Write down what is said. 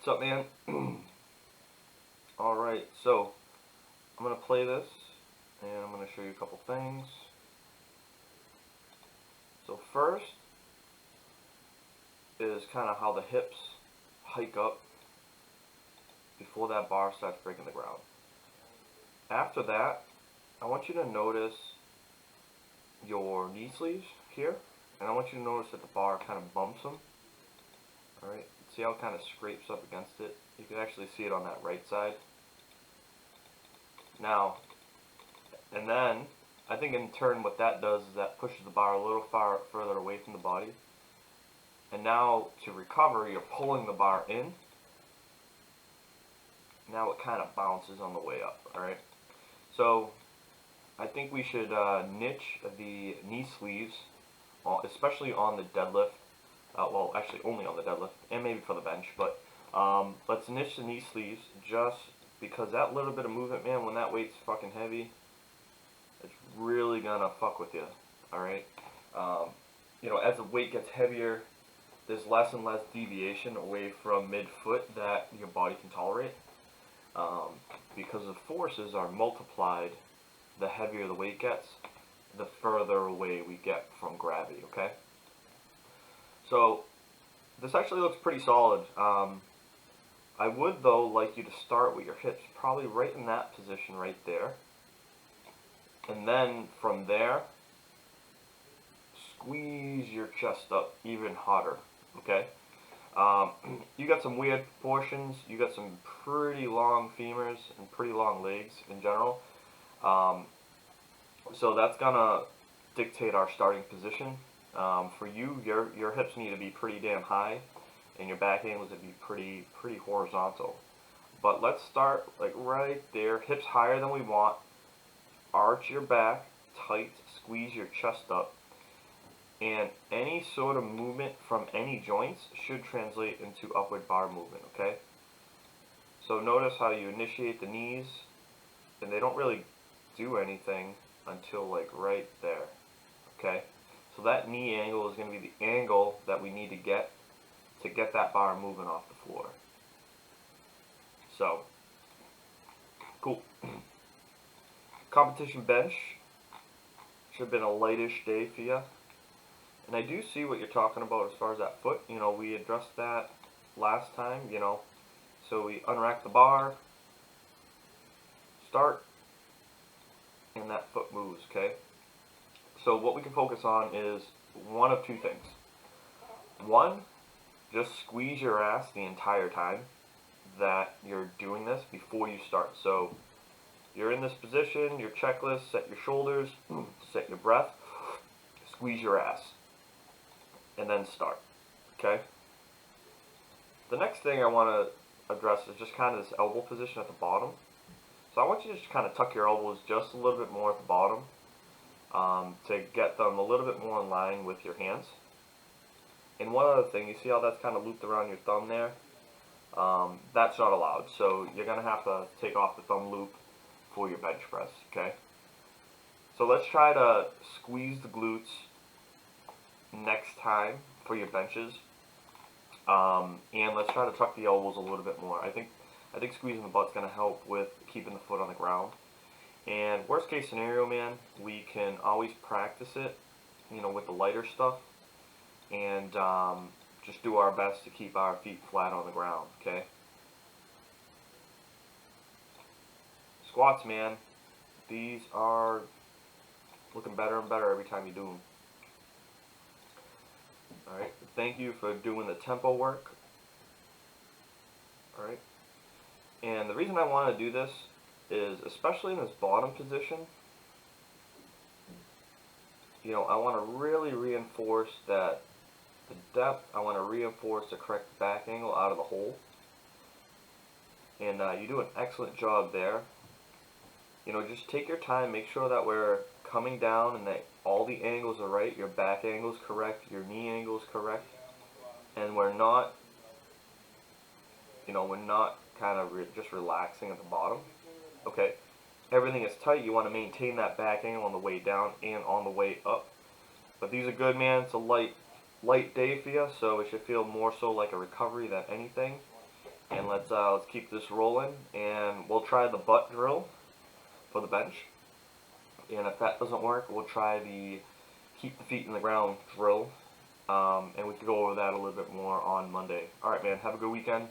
What's up, man? Alright, so I'm going to play this and I'm going to show you a couple things. So first is kind of how the hips hike up before that bar starts breaking the ground. After that, I want you to notice your knee sleeves here, and I want you to notice that the bar kind of bumps them. Alright, see how it kind of scrapes up against it? You can actually see it on that right side. Now, and then, I think in turn what that does is that pushes the bar a little further away from the body. And now, to recover, you're pulling the bar in. Now it kind of bounces on the way up, alright? So, I think we should niche the knee sleeves, especially on the deadlift. Well, actually only on the deadlift, and maybe for the bench, but let's niche the knee sleeves just because that little bit of movement, man, when that weight's fucking heavy, it's really gonna fuck with you, alright? You know, as the weight gets heavier, there's less and less deviation away from mid-foot that your body can tolerate, because the forces are multiplied the heavier the weight gets, the further away we get from gravity, okay? So, this actually looks pretty solid. I would, though, like you to start with your hips probably right in that position right there. And then, from there, squeeze your chest up even harder, okay? You got some weird proportions. You got some pretty long femurs and pretty long legs in general. So that's gonna dictate our starting position. For you, your hips need to be pretty damn high, and your back angles would be pretty horizontal. But let's start like right there, hips higher than we want. Arch your back tight, squeeze your chest up, and any sort of movement from any joints should translate into upward bar movement. Okay. So notice how you initiate the knees, and they don't really do anything until like right there. Okay. So that knee angle is going to be the angle that we need to get that bar moving off the floor. So, cool. Competition bench should have been a lightish day for you. And I do see what you're talking about as far as that foot. You know, we addressed that last time, you know. So we unrack the bar, start, and that foot moves, okay? So what we can focus on is one of two things. One, just squeeze your ass the entire time that you're doing this before you start. So you're in this position, your checklist, set your shoulders, set your breath, squeeze your ass, and then start, okay? The next thing I want to address is just kind of this elbow position at the bottom. So I want you to just kind of tuck your elbows just a little bit more at the bottom, to get them a little bit more in line with your hands. And one other thing, you see how that's kind of looped around your thumb there? That's not allowed, so you're going to have to take off the thumb loop for your bench press, okay? So let's try to squeeze the glutes next time for your benches, and let's try to tuck the elbows a little bit more. I think squeezing the butt's going to help with keeping the foot on the ground. And worst case scenario, man, we can always practice it, you know, with the lighter stuff, and just do our best to keep our feet flat on the ground, okay? Squats, man, these are looking better and better every time you do them. Alright, thank you for doing the tempo work. Alright, and the reason I want to do this is, especially in this bottom position, you know, I want to really reinforce that the depth. I want to reinforce the correct back angle out of the hole, and you do an excellent job there. You know, just take your time, make sure that we're coming down and that all the angles are right, your back angle is correct, your knee angle is correct, and we're not, you know, we're not kind of just relaxing at the bottom. Okay, everything is tight. You want to maintain that back angle on the way down and on the way up. But these are good, man. It's a light day for you, so it should feel more so like a recovery than anything. and let's keep this rolling. And we'll try the butt drill for the bench. And if that doesn't work, we'll try the keep the feet in the ground drill. And we can go over that a little bit more on Monday. All right, man. Have a good weekend.